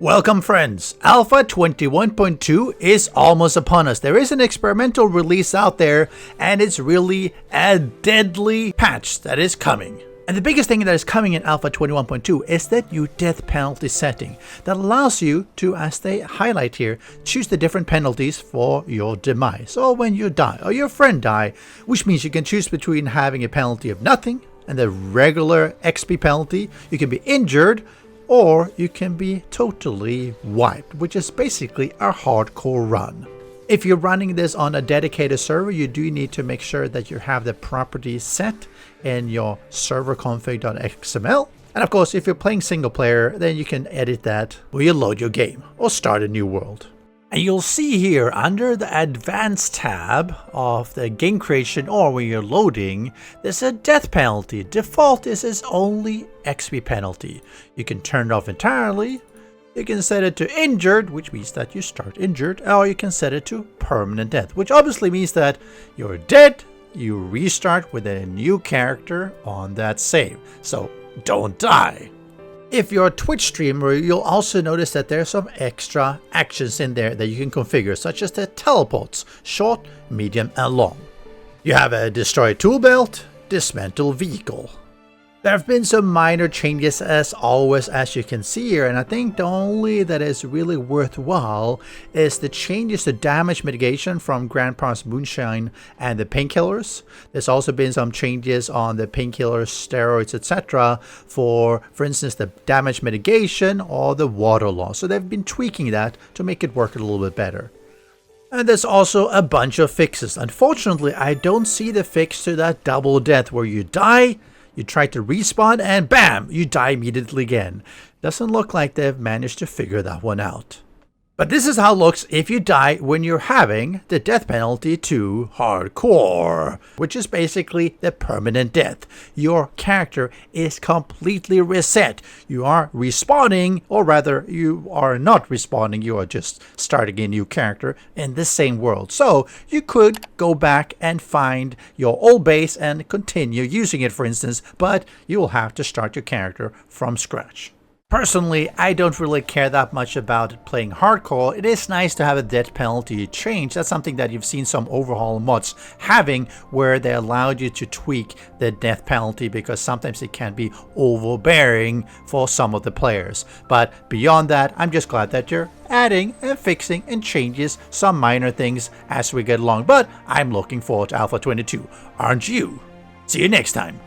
Welcome friends, Alpha 21.2 is almost upon us. There is an experimental release out there and it's really a deadly patch that is coming. And the biggest thing that is coming in Alpha 21.2 is that new death penalty setting that allows you to, as they highlight here, choose the different penalties for your demise, or when you die or your friend die, which means you can choose between having a penalty of nothing and the regular XP penalty. You can be injured, or you can be totally wiped, which is basically a hardcore run. If you're running this on a dedicated server, you do need to make sure that you have the properties set in your server config.xml. And of course, if you're playing single player, then you can edit that when you load your game or start a new world. And you'll see here under the Advanced tab of the game creation or when you're loading, there's a death penalty. Default is its only XP penalty. You can turn it off entirely. You can set it to injured, which means that you start injured, or you can set it to permanent death, which obviously means that you're dead, you restart with a new character on that save. So don't die. If you're a Twitch streamer, you'll also notice that there's some extra actions in there that you can configure, such as the teleports, short, medium, and long. You have a destroy tool belt, dismantle vehicle. There have been some minor changes as always, as you can see here, and I think the only that is really worthwhile is the changes to damage mitigation from Grandpa's Moonshine and the painkillers. There's also been some changes on the painkillers, steroids, etc. for instance, the damage mitigation or the water loss. So they've been tweaking that to make it work a little bit better. And there's also a bunch of fixes. Unfortunately, I don't see the fix to that double death where you die, you try to respawn, and bam, you die immediately again. Doesn't look like they've managed to figure that one out. But this is how it looks if you die when you're having the death penalty to hardcore, which is basically the permanent death. Your character is completely reset. You are respawning, or rather, you are not respawning, you are just starting a new character in the same world. So you could go back and find your old base and continue using it, for instance, but you will have to start your character from scratch. Personally, I don't really care that much about playing hardcore. It is nice to have a death penalty change. That's something that you've seen some overhaul mods having, where they allowed you to tweak the death penalty because sometimes it can be overbearing for some of the players. But beyond that, I'm just glad that you're adding and fixing and changes some minor things as we get along. But I'm looking forward to Alpha 22. Aren't you? See you next time.